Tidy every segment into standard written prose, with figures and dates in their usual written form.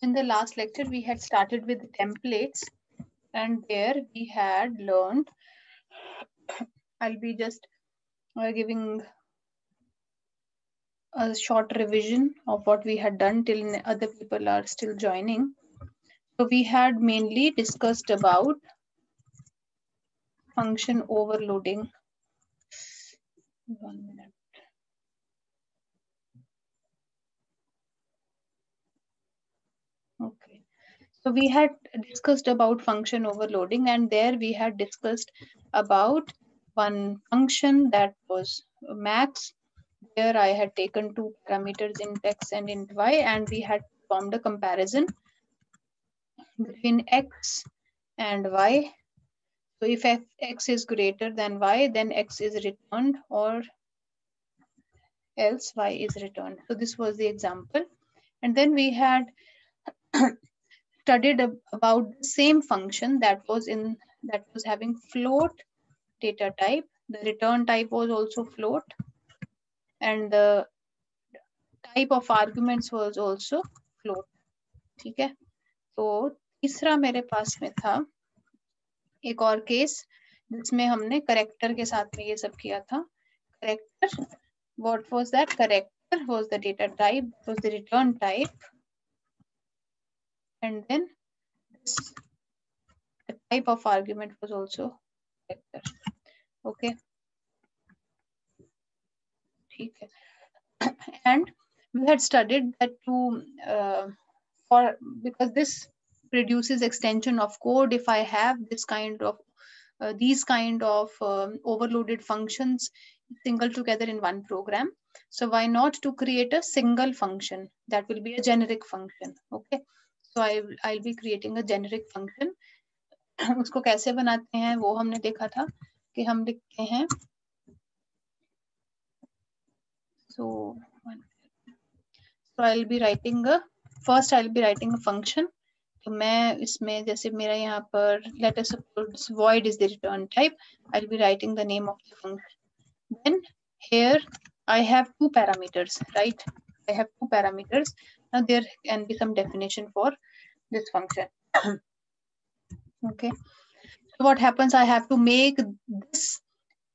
In the last lecture, we had started with the templates, and there we had learned, I'll be just giving a short revision of what we had done till other people are still joining. So we had mainly discussed about function overloading. 1 minute. Okay. So we had discussed about function overloading, and there we had discussed about one function that was max. There I had taken two parameters int x and int y, and we had formed a comparison between x and y. So if x is greater than y, then x is returned, or else y is returned. So this was the example. And then we had studied about the same function that was having float data type. The return type was also float, and the type of arguments was also float. ठीक है, तो तीसरा मेरे पास में था एक और केस जिसमें हमने करेक्टर के साथ में ये सब किया था. Character, what was that? Character was the data type, was the return type, and then this, the type of argument was also character. Okay, ठीक है. And we had studied that because this produces extension of code if I have this kind of these kind of overloaded functions single together in one program. So why not to create a single function that will be a generic function? Okay, so I'll be creating a generic function. उसको कैसे बनाते हैं वो हमने देखा था कि हम लिखते हैं. So I'll be writing a function. तो मैं इसमें जैसे मेरा यहाँ पर let us suppose void is the return type. I'll be writing the name of the function. Then here I have two parameters, right? I have two parameters. Now there can be some definition for this function. Okay. So what happens? I have to make this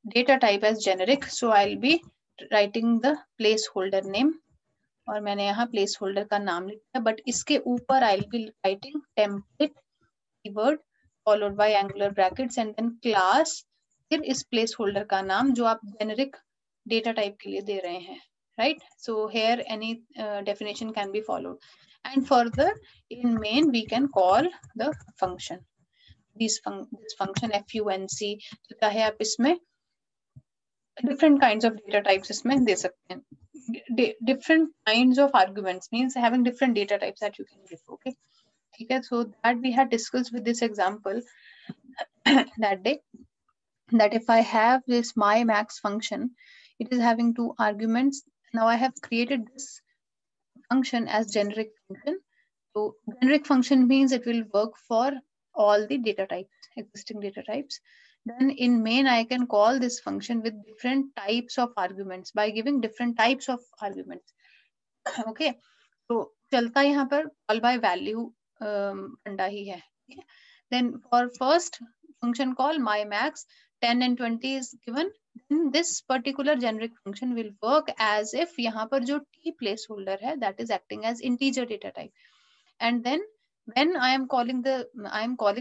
data type as generic. So I'll be writing the placeholder name. और मैंने यहाँ placeholder का नाम लिखा है, but इसके ऊपर I'll be writing template keyword followed by angular brackets and then class, फिर इस placeholder का नाम जो आप generic data type के लिए दे रहे हैं, right? So here any definition can be followed, and further in main we can call the function. This function func, तो चाहे आप इसमें different kinds of data types इसमें दे सकते हैं. Different kinds of arguments means having different data types that you can give. Okay, okay. So that we had discussed with this example that day, that if I have this my max function, it is having two arguments. Now I have created this function as generic function. So generic function means it will work for all the data types, existing data types. Then in main I can call this function with different types of arguments by giving different types of arguments. Okay, so चलता यहाँ पर call by value फंडा ही है. Then for first function call my max 10 and 20 is given. Then this particular generic function will work as if यहाँ पर जो t placeholder है that is acting as integer data type. And then when I am calling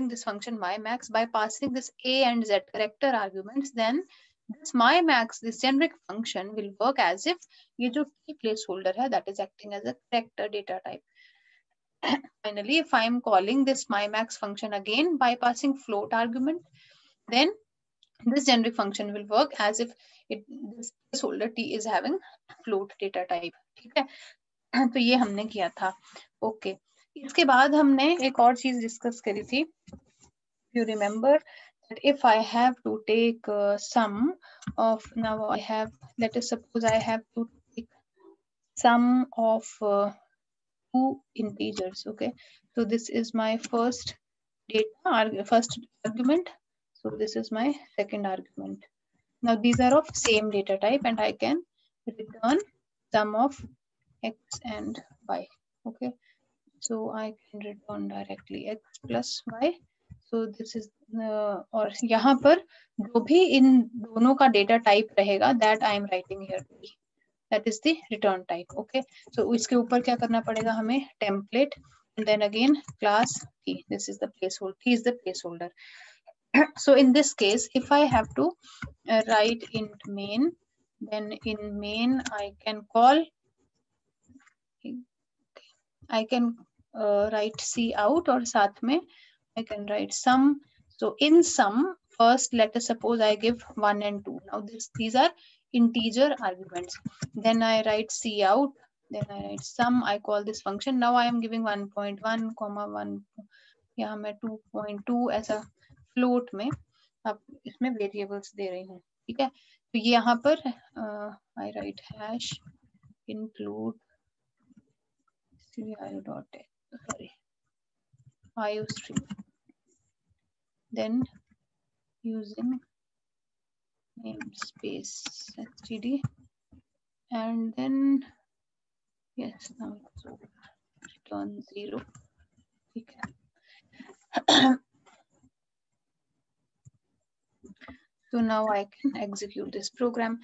this function my max by passing this a and z character arguments, then this my max, this generic function will work as if ये जो t placeholder है that is acting as a character data type. Finally, if I am calling this my max function again by passing float argument, then this generic function will work as if this placeholder t is having float data type. ठीक है, तो ये हमने किया था. Okay. इसके बाद हमने एक और चीज डिस्कस करी थी. You remember that if I have to take sum of, now I have, let us suppose I have to take sum of two integers. Okay, so this is my first argument. So this is my second argument. Now these are of same data type and I can return sum of x and y. Okay, so I can return directly x plus y. So this is और यहाँ पर जो भी इन दोनों का data type रहेगा that I am writing here t. That is the return type. Okay, so इसके ऊपर क्या करना पड़ेगा हमें, template and then again class t. This is the placeholder, t is the placeholder. So in this case, if I have to write int main, then in main I can call, I can write c out और साथ में I can write sum. So in sum, first let us suppose I give 1 and 2. Now these are integer arguments. Then I write c out. Then I write sum. I call this function. Now I am giving 1.1, 1. यहाँ मैं 2.2 ऐसा float में अब इसमें variables दे रही हूँ. ठीक है, तो ये यहाँ पर I write hash include iostream, then using namespace std, and then yes, now it's over. Return 0. Okay. So now I can execute this program.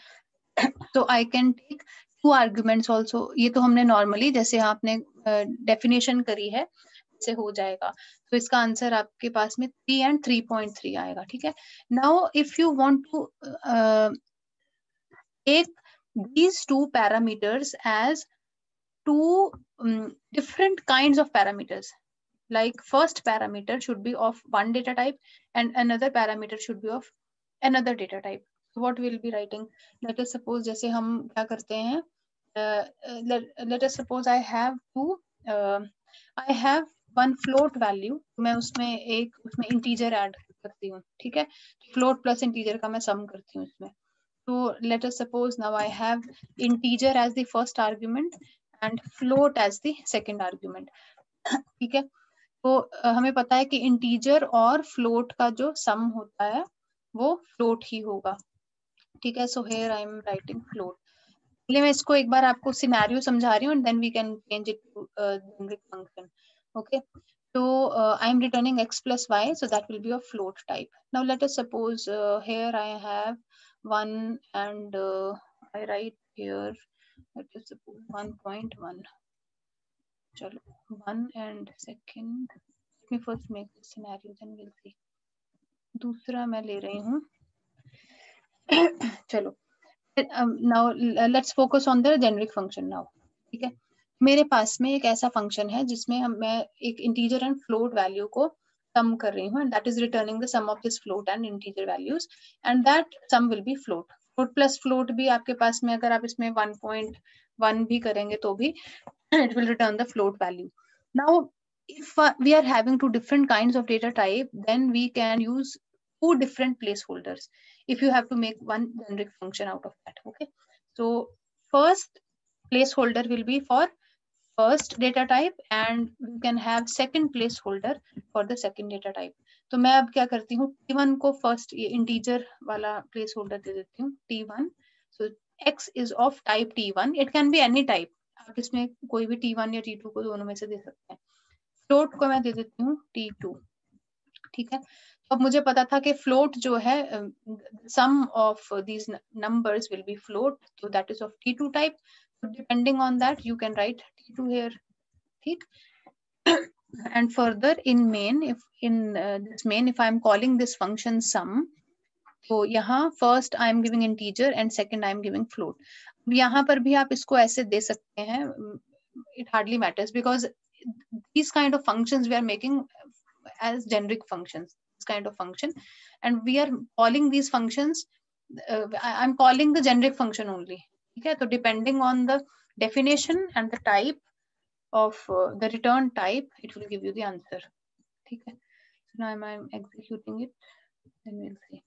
So I can take 2 arguments also. ये तो हमने normally जैसे आपने definition करी है से हो जाएगा. तो इसका आंसर आपके पास में 3 and 3.3 आएगा. ठीक है. Now if you want to take these 2 parameters as 2 different kinds of parameters, like first parameter should be of one data type and another parameter should be of another data type. So what we'll be writing, let us suppose जैसे हम क्या करते हैं, let us suppose I have I have one float value. मैं उसमें integer add करती हूँ. ठीक है, float plus integer का मैं sum करती हूँ इसमें. So let us suppose now I have integer as the first argument and float as the second argument. ठीक है, तो हमें पता है कि इंटीजर और फ्लोट का जो सम होता है वो फ्लोट ही होगा. ठीक है, so here I am writing float. पहले मैं इसको एक बार आपको सिनेरियो समझा रही हूँ and then we can change it to generic function. Okay, so I am returning x plus y, so that will be a float type. Now let us suppose here I have 1 and I write here, let us suppose 1.1. चलो 1 and second, let me first make the scenario then we'll see. दूसरा मैं ले रही हूँ. चलो now let's focus on the generic function now. ठीक है, मेरे पास में एक ऐसा फंक्शन है जिसमें मैं एक इंटीजर एंड फ्लोट वैल्यू को सम कर रही हूँ, and that is returning the sum of this float and integer values, and that sum will be float. float plus float भी आपके पास में अगर आप इसमें 1.1 भी करेंगे तो भी it will return the float value. Now if we are having 2 different kinds of data type, then we can use 2 different placeholders if you have to make one generic function out of that. Okay, so first placeholder will be for first data type and we can have second placeholder for the second data type. तो मैं अब क्या करती हूँ, t1 को first ये integer वाला placeholder दे देती हूँ t1. So x is of type t1. It can be any type. आप इसमें कोई भी t1 या t2 को दोनों में से दे सकते हैं. फ्लोट को मैं दे देती हूँ t2. ठीक है, तो अब मुझे पता था कि फ्लोट जो है some of these numbers will be float, so that is of t2 type. So depending on that you can write t2 here. ठीक, and further in main, if in this main if I am calling this function sum, तो यहाँ first I am giving integer and second I am giving float. यहाँ पर भी आप इसको ऐसे दे सकते हैं, it hardly matters because these kind of functions we are making as generic functions, this kind of function, and we are calling these functions, I'm calling the generic function only. Okay, so depending on the definition and the type of the return type, it will give you the answer. Okay, so now I'm executing it, then we'll see.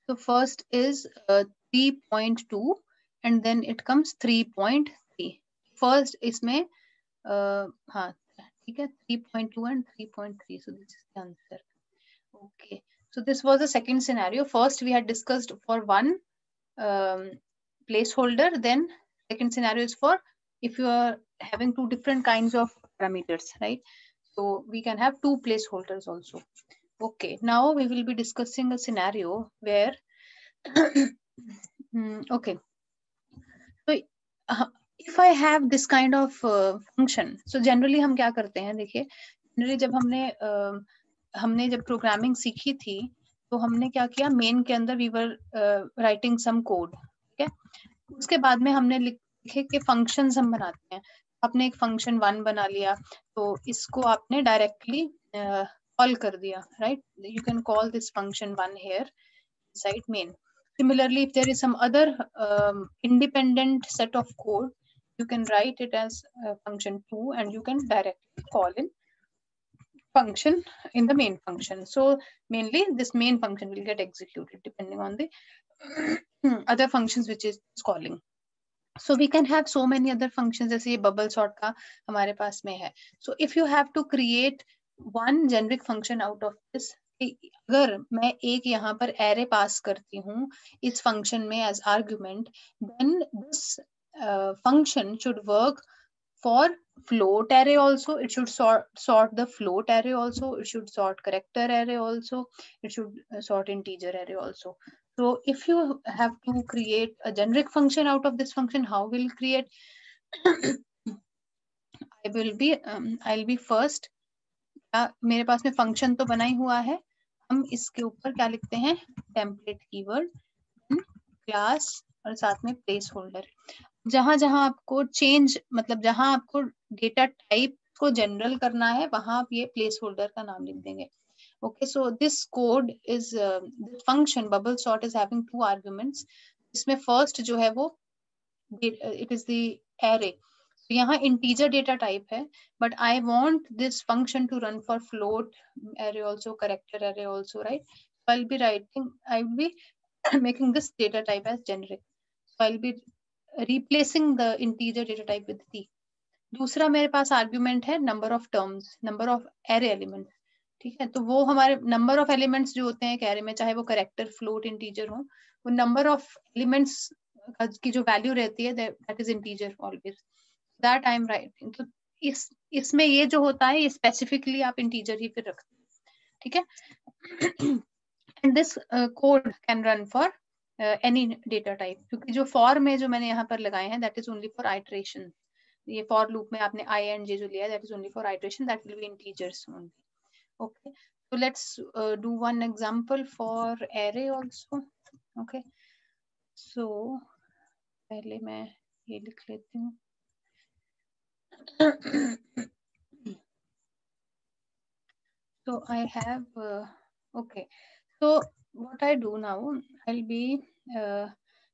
So first is 3.2 and then it comes 3.3. First इसमें हाँ ठीक है 3.2 and 3.3. So this is the answer. Okay. So this was the second scenario. First we had discussed for one placeholder. Then second scenario is for if you are having two different kinds of parameters, right? So we can have two placeholders also. Okay. Now we will be discussing a scenario where okay. So if I have this kind of function, so generally हम क्या करते हैं, देखिए generally जब हमने जब programming सीखी थी तो हमने क्या किया, मेन के अंदर we were writing some code, ठीक है. उसके बाद में हमने लिखे कि फंक्शंस हम बनाते हैं. आपने एक फंक्शन 1 बना लिया तो इसको आपने डायरेक्टली कॉल कर दिया, right. You can call this function 1 here inside main. Similarly, if there is some other independent set of code, you can write it as function 2 and you can directly call in function in the main function. So mainly this main function will get executed depending on the other functions which is calling. So we can have so many other functions, जैसे ये bubble sort का हमारे पास में है. So if you have to create one generic function out of this, अगर मैं एक यहाँ पर array pass करती हूँ इस function में as argument, then this function should work for float array also. It should sort the float array also. It should sort character array also. It should sort integer array also. So if you have to create a generic function out of this function, how will you create? I'll be first. मेरे पास में function तो बना ही हुआ है. हम इसके ऊपर क्या लिखते हैं? Template keyword, class और साथ में placeholder. जहां जहां आपको चेंज, मतलब जहां आपको डेटा टाइप को जनरल करना है वहां आप ये प्लेस होल्डर का नाम लिख देंगे. Okay, so this code is this function bubble sort is having two arguments. इसमें first जो है वो it is the array. So यहाँ integer data type है, but I want this function to run for float array also, character array also, right? So I'll be making this data type as generic. So I'll be replacing the integer data type with t. दूसरा मेरे पास argument है number of terms, number of array elements. ठीक है, तो वो हमारे number of elements जो होते हैं एक array में, चाहे वो character, float, integer हो, वो number of elements की जो value रहती है that is integer always. That I am writing. तो इसमें ये जो होता है ये specifically आप integer ही फिर रखते हैं, ठीक है. And this code can run for any data type, क्योंकि जो for में जो मैंने यहाँ पर लगाए हैं that is only for iteration. ये for loop में आपने I and j जो लिया है that is only for iteration, that will be integers only. Okay, so let's do one example for array also. Okay, so पहले मैं ये लिख लेती हूँ. So I have okay, so what I do now, I'll be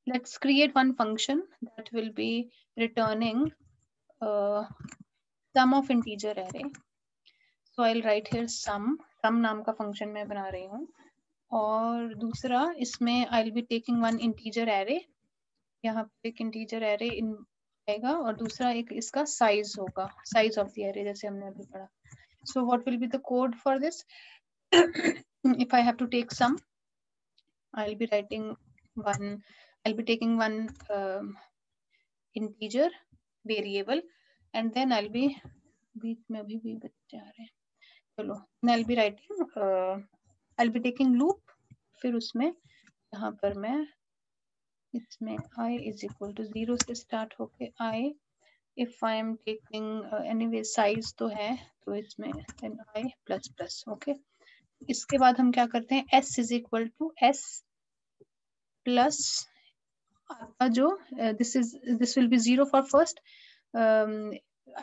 let's create one function that will be returning sum of integer array. So I'll write here sum नाम का function मैं बना रही हूँ. और दूसरा इसमें I'll be taking one integer array. यहाँ पे एक integer array आएगा और दूसरा एक इसका size होगा, size of the array जैसे हमने अभी पढ़ा. So what will be the code for this? If I have to take sum, I'll be taking one integer variable and then I'll be बीच में अभी भी बच्चे आ रहे हैं, चलो I'll be writing I'll be taking loop, फिर उसमें यहाँ पर मैं इसमें I is equal to 0 से start होके I, if I am taking anyway size तो है तो इसमें then I plus plus. Okay, इसके बाद हम क्या करते हैं, s is equal to s plus आपका जो this will be 0 for first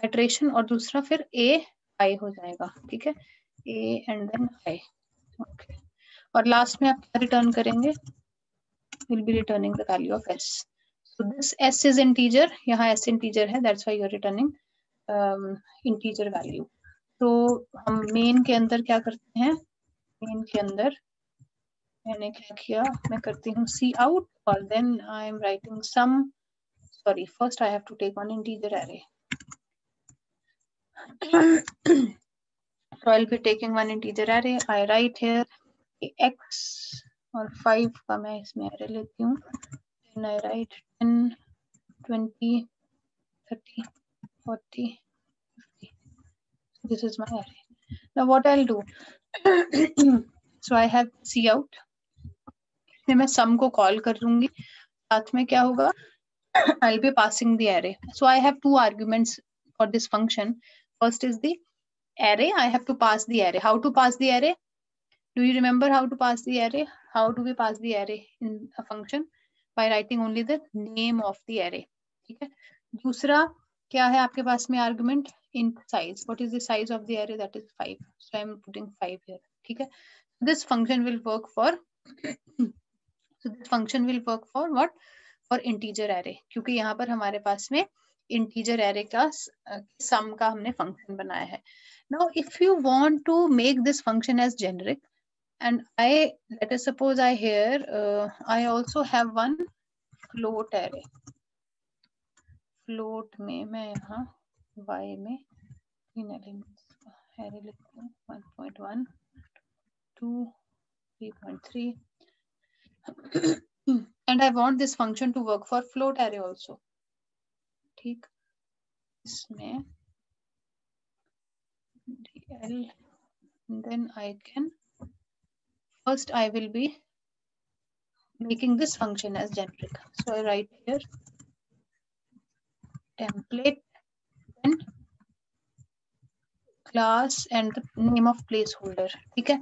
iteration और दूसरा फिर a I हो जाएगा, ठीक है, a and then I. Okay, और लास्ट में आप क्या रिटर्न करेंगे, will be returning the value of s. So this s is integer, यहाँ s integer है, that's why you are returning integer value. तो हम main के अंदर क्या करते हैं, main के अंदर मैंने क्या किया, मैं करती हूँ सी आउट और then I am writing some, sorry, first I have to take one integer array. So I'll be taking one integer array. I write here x और 5 का मैं इसमें array लेती हूँ. Then I write 10, 20, 30, 40, 50. This is my array. Now what I'll do, so I have C out. इसमें मैं sum को call कर दूंगी. साथ में क्या होगा, I'll be passing the array. So I have two arguments for this function. First is the array. I have to pass the array. How to pass the array? Do you remember how to pass the array? How do we pass the array in a function? By writing only the name of the array. ठीक है. दूसरा क्या है आपके पास में argument? Int size. What is the size of the array? That is 5. So I am putting 5 here. ठीक है. This function will work for so this function will work for what? For integer array. क्योंकि यहाँ पर हमारे पास में integer array का sum का हमने function बनाया है. Now if you want to make this function as generic, and let us suppose I here I also have one float array. Float में मैं यहाँ y में 3 elements का array लिखती हूँ, 1.1, 2, 3.3. And I want this function to work for float array also. ठीक, इसमें dl, and then I can first I will be making this function as generic. So I write here template, then class and the name of placeholder. ठीक है.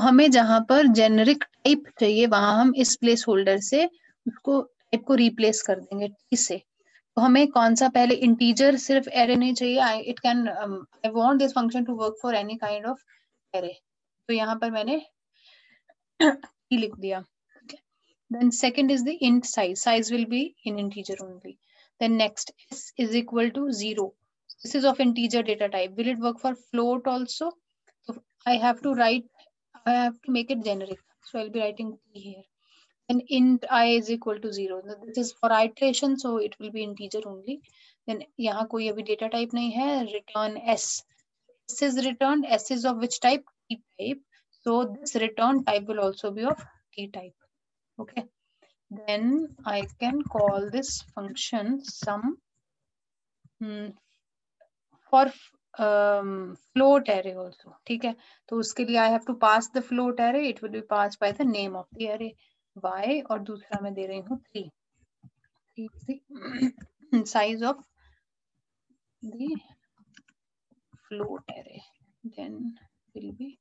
हमें जहां पर generic type चाहिए वहां हम इस प्लेस होल्डर से उसको टाइप को रिप्लेस कर देंगे t से. तो हमें कौन सा पहले इंटीजर सिर्फ एरे नहीं चाहिए. It can I want this function to work for any kind of array. तो यहाँ पर मैंने t लिख दिया. Then second is the int size. Size will be in integer only. Then next s is equal to 0. This is of integer data type. Will it work for float also? So I have to make it generic. So I'll be writing t here. Then int I is equal to 0. This is for iteration, so it will be integer only. Then यहाँ कोई अभी data type नहीं है. Return s. S is returned. S is of which type? T type. So this return type will also be of T type. Okay. Then I can call this function sum for float array also. ठीक है. तो उसके लिए I have to pass the float array. It will be passed by the name of the array y, और दूसरा मैं दे रही हूँ 3. 3 is the size of the float array. Then will be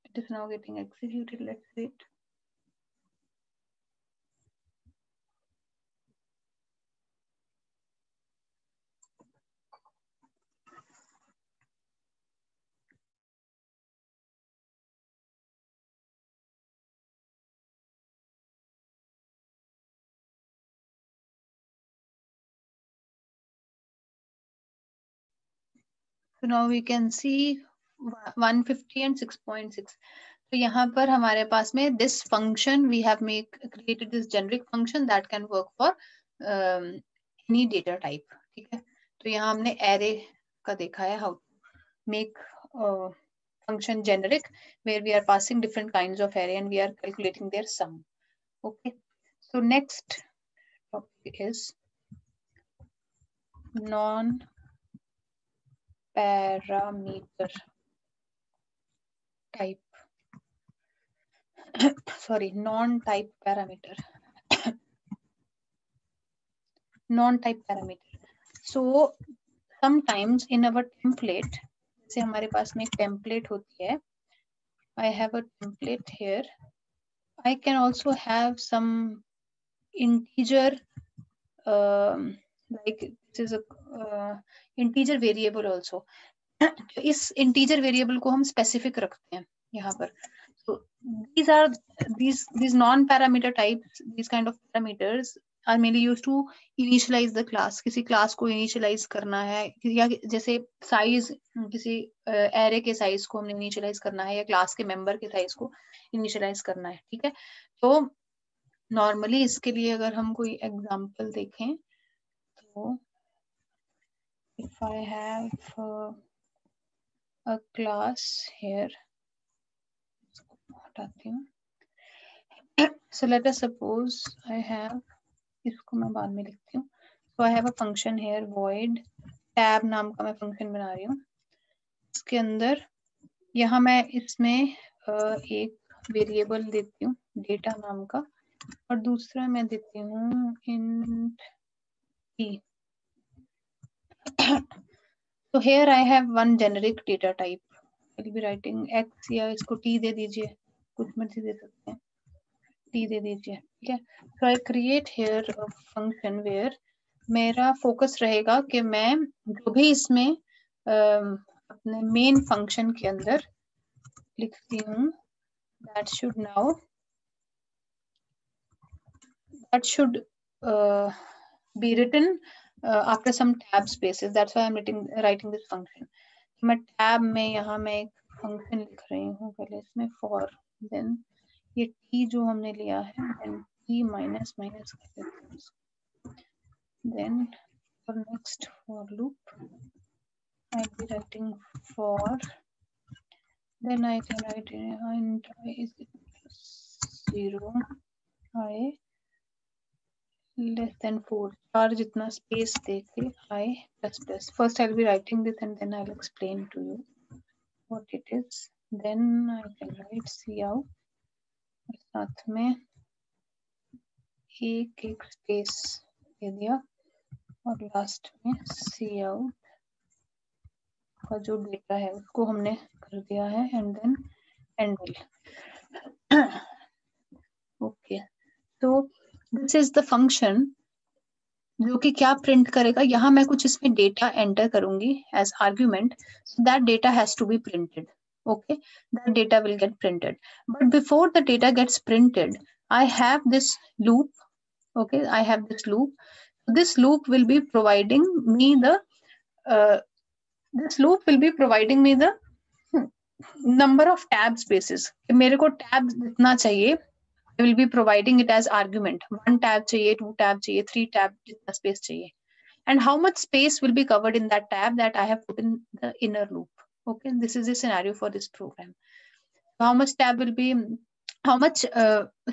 it is now getting executed. Let's see it. So now we can see 150 and 6.6. तो यहाँ पर हमारे पास में this function we have created this generic function that can work for any data type. ठीक है. तो यहाँ हमने array का देखा है how to make function generic where we are passing different kinds of array and we are calculating their sum. Okay. So next topic is non-parameter type. Sorry, non-type parameter. Non-type parameter. So sometimes in our template, जैसे हमारे पास में एक template होती है, I have a template here. I can also have some integer, like this is a integer variable also. इस integer variable को हम specific रखते हैं यहाँ पर. So these non-parameter types, these kind of parameters are mainly used to initialise the class, किसी class को initialise करना है, या जैसे साइज, किसी एरे के साइज को हमने इनिशियलाइज करना है, या क्लास के मेंबर के साइज को इनिशियलाइज करना है, ठीक है। तो नॉर्मली इसके लिए अगर हम कोई एग्जांपल देखें तो if I have a class here, हटाती हूँ। So let us suppose I have, इसको मैं बाद में लिखती हूँ। So I have a function here void tab नाम का मैं फंक्शन बना रही हूँ। इसके अंदर यहाँ मैं इसमें एक वेरिएबल देती हूँ डेटा नाम का, और दूसरा मैं देती हूँ int t. So here I have one generic data type. I'll be writing x, या इसको t दे दीजिए, कुछ मर्जी दे सकते हैं, t दे दीजिए, ठीक है। So I create here a function where मेरा फोकस रहेगा कि मैं जो भी इसमें अपने मेन फंक्शन के अंदर लिखती हूँ, that should be written after some tab spaces. That's why I'm writing this function. मैं टैब में यहाँ मैं एक फंक्शन लिख रही हूँ पहले इसमें for, then ये t जो हमने लिया है then t माइनस माइनस कर देते हैं, then for next for loop I'll be writing for, then I can write int I is 0 I less than 4, और जितना स्पेस देके I plus plus. First I'll be writing this and then I'll explain to you what it is. Then I can write cout, साथ में एक एक space दे दिया, और last में cout का जो डेटा है उसको हमने कर दिया है, and then and will. Okay, तो दिस इज द फंक्शन जो कि क्या प्रिंट करेगा, यहाँ मैं कुछ इसमें डेटा एंटर करूंगी as argument, so that data has to be printed. Okay, that data will get printed, but before the data gets printed I have this loop. Okay, I have this loop. This loop will be providing me the number of tab spaces. मेरे को tab जितना चाहिए I will be providing it as argument. 1 tab चाहिए, 2 tab चाहिए, 3 tab जितना space चाहिए, and how much space will be covered in that tab that I have put in the inner loop. Okay, this is the scenario for this program. How much tab will be, how much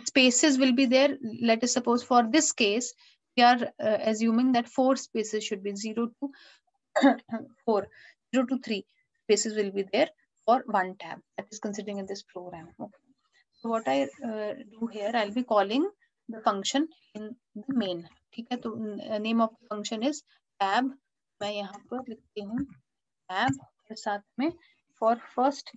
spaces will be there. Let us suppose for this case we are assuming that 4 spaces should be 0 to 4, 0 to 3 spaces will be there for 1 tab. That is considering in this program. Okay. So what I do here, I'll be calling the function in the main. ठीक है, तो name of the function is tab. मैं यहाँ पर लिखती हूँ tab और साथ में for first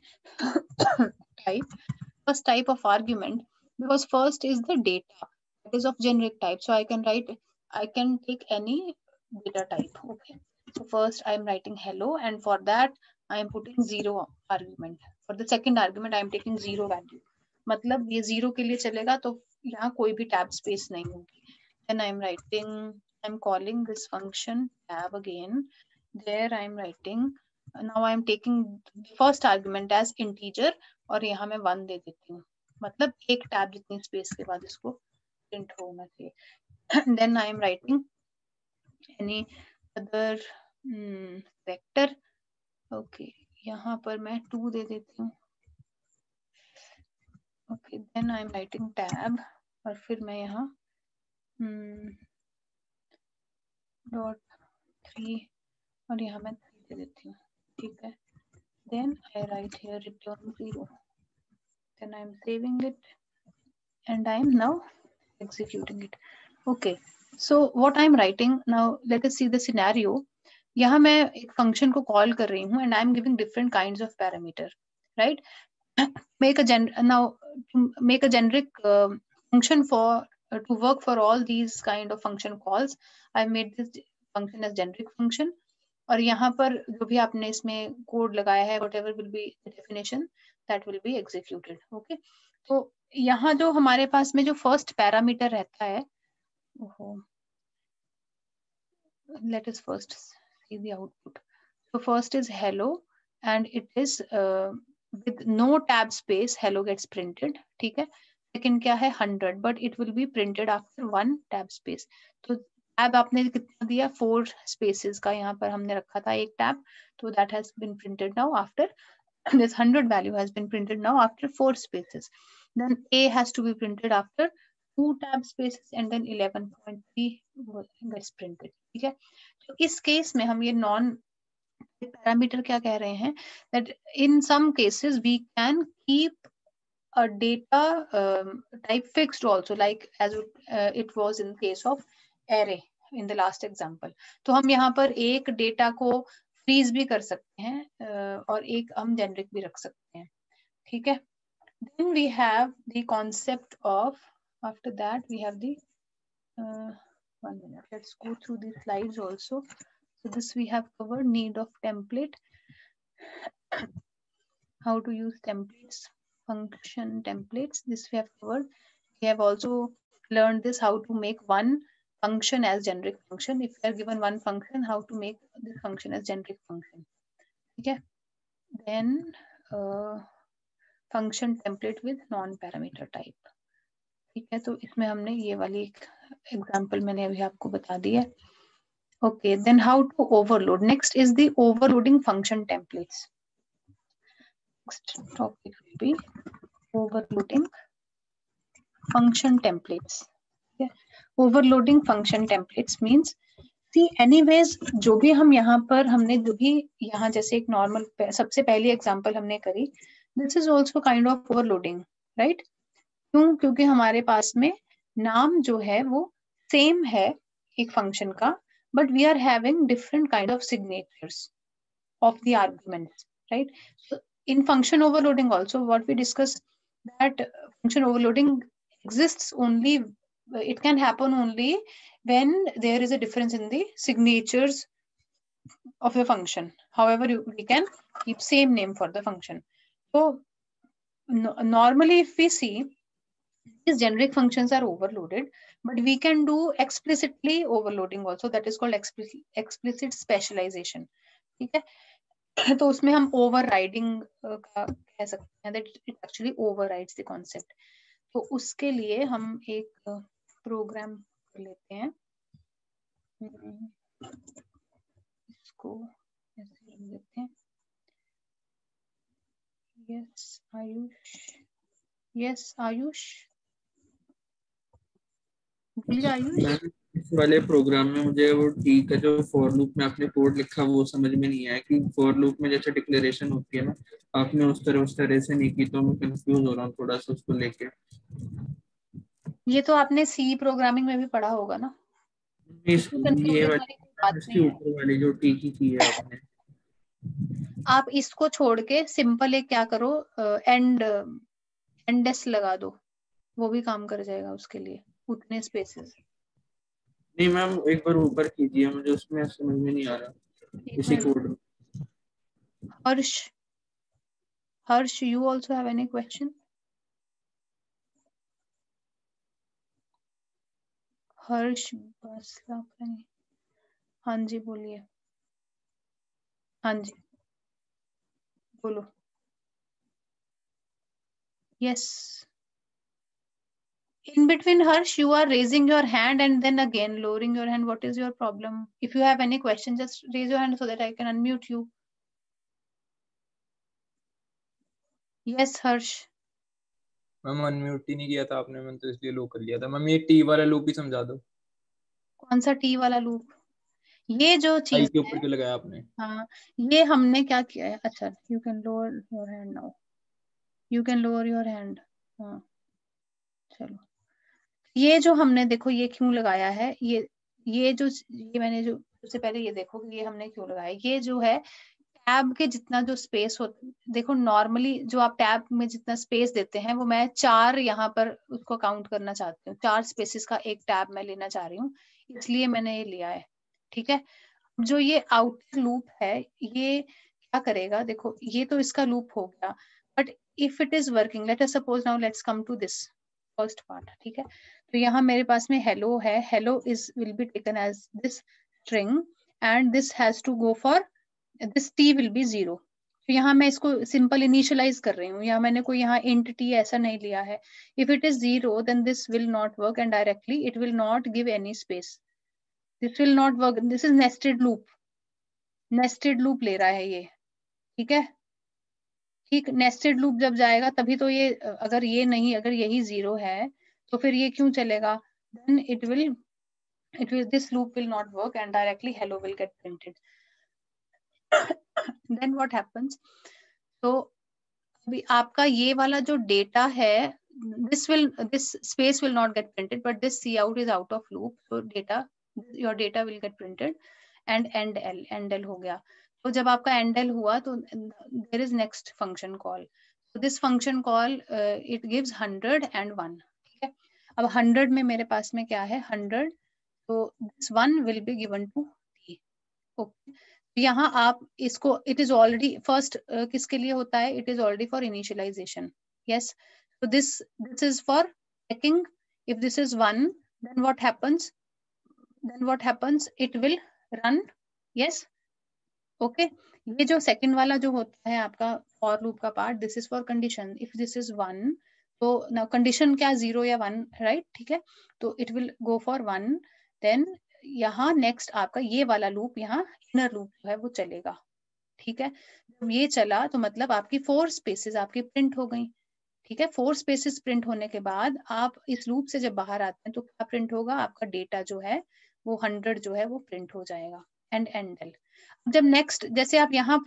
type of argument, because first is the data that is of generic type, so I can take any data type. Okay, so first I am writing hello, and for that I am putting 0 argument. For the second argument I am taking 0 value. मतलब ये 0 के लिए चलेगा तो यहाँ कोई भी tab space नहीं होगी. Then I'm calling this function tab again. There I am writing, now I am taking the first argument as integer, और यहाँ मैं 1 दे देती हूँ, मतलब एक टैब जितनी स्पेस के बाद इसको प्रिंट होना चाहिए. Then I am writing any other vector. Okay, यहाँ पर मैं 2 दे देती हूँ. Okay, then I am writing tab, और फिर मैं यहाँ .3 और यहाँ मैं 3 दे देती हूँ. ठीक है, then I write here return 0. Then I am saving it and I am now executing it. Okay, so what I am writing now, let us see the scenario. यहाँ मैं एक function को call कर रही हूँ and I am giving different kinds of parameter, right? Make a generic function for to work for all these kind of function calls. I made this function as generic function, और यहाँ पर जो भी आपने इसमें कोड लगाया है, whatever will be the definition, that will be executed. Okay, तो यहाँ जो हमारे पास में जो फर्स्ट पैरामीटर रहता है let us first see the output. So first is hello and it is with no tab space hello gets printed. ठीक है. Second क्या है 100 but it will be printed after one tab space. तो tab आपने कितना दिया 4 spaces का यहाँ पर हमने रखा था एक tab. So that has been printed now after this 100 value has been printed now after 4 spaces. Then A has to be printed after 2 tab spaces and then 11.3 gets printed. ठीक है. तो इस केस में हम ये नॉन पैरामीटर क्या कह रहे हैं that in some cases we can keep a data type fixed also like as it was in case of array in the last example. तो हम यहाँ पर एक डेटा को फ्रीज भी कर सकते हैं और एक हम जेनरिक भी रख सकते हैं. ठीक है. Then we have the concept of, after that we have the 1 minute, let's go through the slides also. So this we have covered, need of template, how to use templates, function templates, this we have covered. We have also learned this, how to make one function as generic function. If you are given one function, how to make this function as generic function. Okay. Then function template with non-parameter type. ठीक है. तो इसमें हमने ये वाली example मैंने अभी आपको बता दी है. Okay, then how to overload. Next is the overloading function templates. Next topic will be overloading function templates. Okay. Overloading function templates means, see anyways जो भी हम यहाँ पर हमने जो भी यहाँ जैसे एक नॉर्मल सबसे पहली एग्जांपल हमने करी, this is also kind of overloading, right? क्यों? क्योंकि हमारे पास में नाम जो है वो सेम है एक फंक्शन का, but we are having different kind of signatures of the arguments, right? So in function overloading also what we discussed, that function overloading exists only, it can happen only when there is a difference in the signatures of a function. However, we can keep same name for the function. So normally if we see, these generic functions are overloaded, but we can do explicitly overloading also, that is called explicit specialization. ठीक है. तो उसमें हम overriding का कह सकते हैं, that it actually overrides the concept. तो उसके लिए हम एक प्रोग्राम कर लेते हैं. इसको ऐसे रख देते हैं. Yes, Ayush. Yes, Ayush. Ayush. इस वाले प्रोग्राम में मुझे वो ठीक है जो फॉर लूप में आपने कोड लिखा वो समझ में नहीं आया कि फॉर लूप में जैसे डिक्लेरेशन होती है ना, आपने उस तरह से नहीं की, तो मैं कंफ्यूज हो रहा हूँ थोड़ा सा उसको लेके. ये तो आपने सी प्रोग्रामिंग में भी पढ़ा होगा ना. ये वाली ऊपर वाली जो टी की है आपने, आप इसको छोड़ के सिंपल एक क्या करो, एंडेस लगा दो, वो भी काम कर जाएगा उसके लिए, उतने स्पेसेस. नहीं मैम एक बार ऊपर कीजिए, मुझे उसमें समझ में नहीं आ रहा इसी कोड में. Harsh you also have any question? Harsh बस हाँ जी बोलिए. हाँ जी बोलो. Yes. In between, Harsh, you are raising your hand and then again lowering your hand. What is your problem? If you have any question, just raise your hand so that I can unmute you. Yes, Harsh. Ma'am unmute ही नहीं किया था आपने, मैंने तो इसलिए लो कर लिया था. मैम ये टी वाला लूप भी समझा दो. कौन सा टी वाला लूप? ये जो चीज के ऊपर जो लगाया आपने. हाँ, ये हमने क्या किया है. अच्छा, you can lower your hand now. You can lower your hand. हाँ, चलो. ये जो हमने देखो ये क्यों लगाया है, ये मैंने जो सबसे पहले ये देखो ये हमने क्यों लगाया. ये जो है टैब के जितना जो स्पेस होता, देखो नॉर्मली जो आप टैब में जितना स्पेस देते हैं वो मैं 4 यहाँ पर उसको काउंट करना चाहती हूँ. 4 स्पेसेस का एक टैब मैं लेना चाह रही हूँ, इसलिए मैंने ये लिया है. ठीक है. जो ये आउटर लूप है ये क्या करेगा, देखो ये तो इसका लूप हो गया, but if it is working, let us suppose now let's come to this. First part, ठीक है। तो यहाँ मेरे पास में हेलो है, hello is will be taken as this string and this has to go for this T will be 0। तो यहाँ मैं इसको सिंपल इनिशियलाइज कर रही हूँ, यहाँ मैंने कोई यहाँ इंट टी ऐसा नहीं लिया है। If it is 0 then this will not work and directly it will not give any space, this will not work, this is nested loop, nested loop ले रहा है ये, ठीक है। ठीक, नेस्टेड लूप जब जाएगा तभी तो ये, अगर ये नहीं, अगर यही 0 है तो फिर ये क्यों चलेगा, then it will this loop will not work and directly hello will get printed. Then what happens, तो अभी आपका ये वाला जो डेटा है, this space will not get printed but this cout is out of loop, so your data will get printed and end l हो गया। तो जब आपका end l हुआ तो there is next function call, so this function call it gives 100 and 1, ठीक है। अब 100 में मेरे पास में क्या है, 100, तो this one will be given to t, okay। यहाँ आप इसको, it is already first किसके लिए होता है, it is already for initialization, yes। so this is for checking if this is 1, then what happens, it will run, yes, okay। ये जो second वाला जो होता है आपका for loop का part, this is for condition, if this is 1 तो now condition क्या 0 या 1, right, ठीक है। तो it will go for 1, then यहाँ नेक्स्ट आपका ये वाला लूप, यहाँ इनर लूप जो है वो चलेगा, ठीक है। जब ये चला तो मतलब आपकी 4 स्पेसेस आपकी प्रिंट हो गई, ठीक है। 4 स्पेसेस प्रिंट होने के बाद आप इस लूप से जब बाहर आते हैं तो क्या प्रिंट होगा, आपका डेटा जो है वो 100 जो है वो प्रिंट हो जाएगा एंड एल। जब नेक्स्ट, जैसे आप यहाँ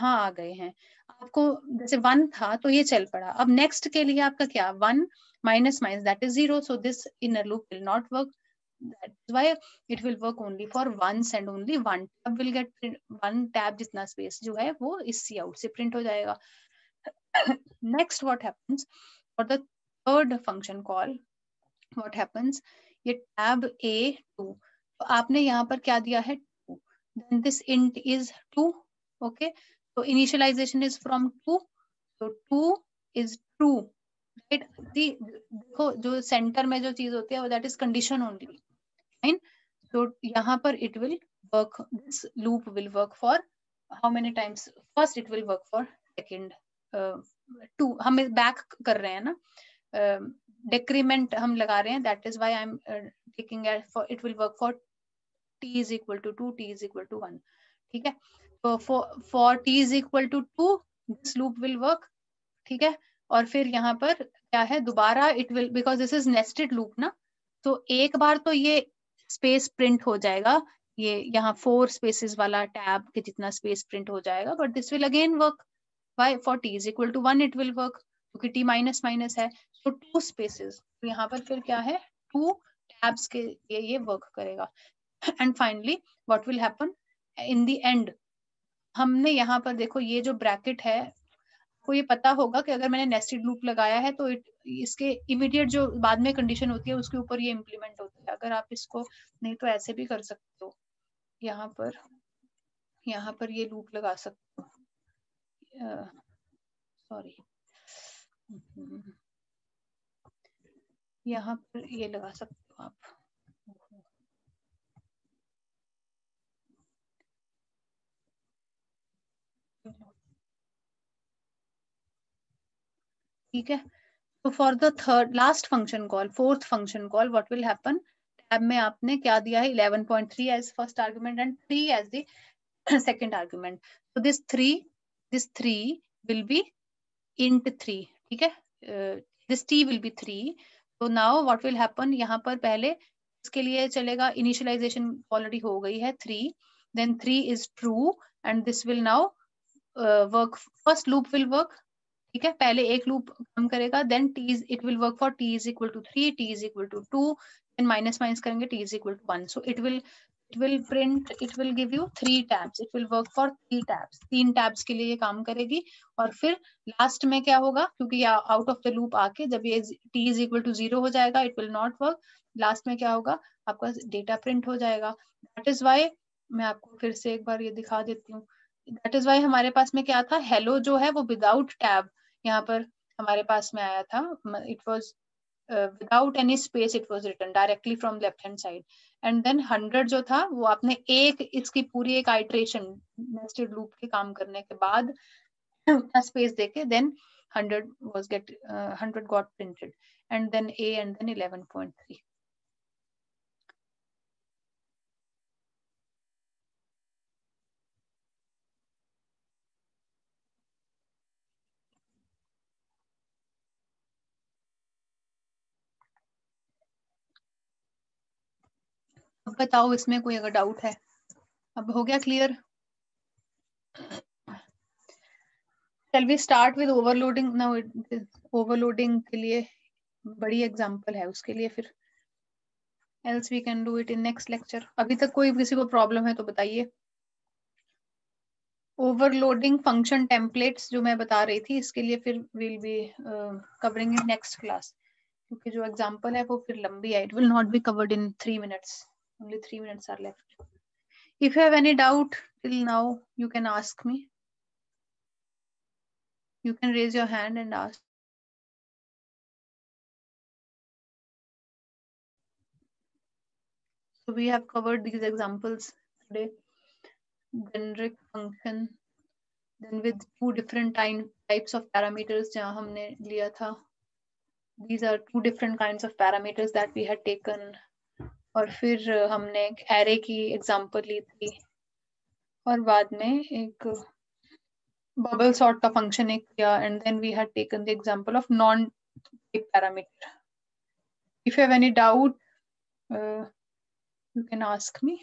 आ गए हैं, आपको जैसे 1 था तो ये चल पड़ा, अब नेक्स्ट के लिए आपका क्या, 1 minus minus that is 0, so this inner loop will not work, that's why it will work only for once and only one tab will get print, one tab जितना space जो है वो इस cout से print हो जाएगा। next what happens for the third function call, what happens, ये tab a2, तो आपने यहाँ पर क्या दिया है 2, then this int is 2, okay, so initialization is from 2, so 2 is true, right। देखो जो सेंटर में जो चीज होती है वो that is condition only, so यहाँ पर it will work, this loop will work for how many times, first it will work for second 2, हम back कर रहे हैं ना, decrement हम लगा रहे हैं, that is why I'm taking for it will work for t is equal to 2, t is equal to 1, ठीक है। तो for t is equal to 2 this loop will work, ठीक है। और फिर यहाँ पर क्या है, दोबारा it will, because this is nested loop ना, तो एक बार तो ये स्पेस प्रिंट हो जाएगा, ये यहाँ 4 स्पेसेस वाला टैब के जितना स्पेस प्रिंट हो जाएगा, but this will again work, why, for t is equal to 1 it will work, क्योंकि t माइनस माइनस है, तो 2 स्पेसेस, तो यहाँ पर फिर क्या है, 2 टैब्स के ये वर्क करेगा। And finally what will happen in the end, हमने यहाँ पर देखो ये जो ब्रैकेट है, आपको ये पता होगा कि अगर मैंने नेस्टेड लूप लगाया है तो इसके इमीडिएट जो बाद में कंडीशन होती है उसके ऊपर ये इम्प्लीमेंट होता है। अगर आप इसको नहीं तो ऐसे भी कर सकते हो, यहाँ पर ये लूप लगा सकते हो, सॉरी यहाँ पर ये लगा सकते हो आप, ठीक है। तो for the third last function call, fourth function call, what will happen, tab में आपने क्या दिया है 11.3 as first argument and 3 as the second argument, so this 3 will be int 3, ठीक है, this t will be 3, so now what will happen, यहाँ पर पहले इसके लिए चलेगा, इनिशियलाइजेशन ऑलरेडी हो गई है 3, then 3 is true and this will now work, first loop will work, ठीक है, पहले एक लूप काम करेगा, then it will work for t is equal to 3, t is equal to 2, then minus minus करेंगे, t is equal to 1, so it will print, it will give you 3 tabs, it will work for 3 tabs, 3 tabs के लिए ये काम करेगी। और फिर last में क्या होगा, क्योंकि ये आउट ऑफ द लूप आके जब ये t is equal to 0 हो जाएगा, it will not work, last में क्या होगा, आपका डेटा प्रिंट हो जाएगा। दैट इज वाई, मैं आपको फिर से एक बार ये दिखा देती हूँ, दैट इज वाई हमारे पास में क्या था, हेलो जो है वो विदाउट टैब यहाँ पर हमारे पास में आया था, it was without any space it was written directly from left hand side. And then 100 जो था वो आपने एक इसकी पूरी एक आइट्रेशन नेस्टेड लूप के काम करने के बाद उतना स्पेस देके then 100 got printed, and then A, and then 11.3. अब बताओ इसमें कोई अगर डाउट है? अब हो गया clear? Shall we start with overloading now? Overloading के लिए बड़ी एग्जांपल है, उसके लिए फिर else we can do it in next lecture. अभी तक कोई किसी को प्रॉब्लम है तो बताइए. ओवरलोडिंग फंक्शन टेम्पलेट्स जो मैं बता रही थी, इसके लिए फिर we'll be covering in next class, क्योंकि जो एग्जांपल है वो फिर लंबी है. It will not be covered in 3 minutes. Only 3 minutes are left. If you have any doubt till now, you can ask me. You can raise your hand and ask. So we have covered these examples today. Generic function, then with 2 different types of parameters जहाँ हमने लिया था. These are 2 different kinds of parameters that we had taken. और फिर हमने एक array की example ली थी, और बाद में एक bubble sort का function एक किया, and then we had taken the example of non-type parameter. If you have any doubt, you can ask me.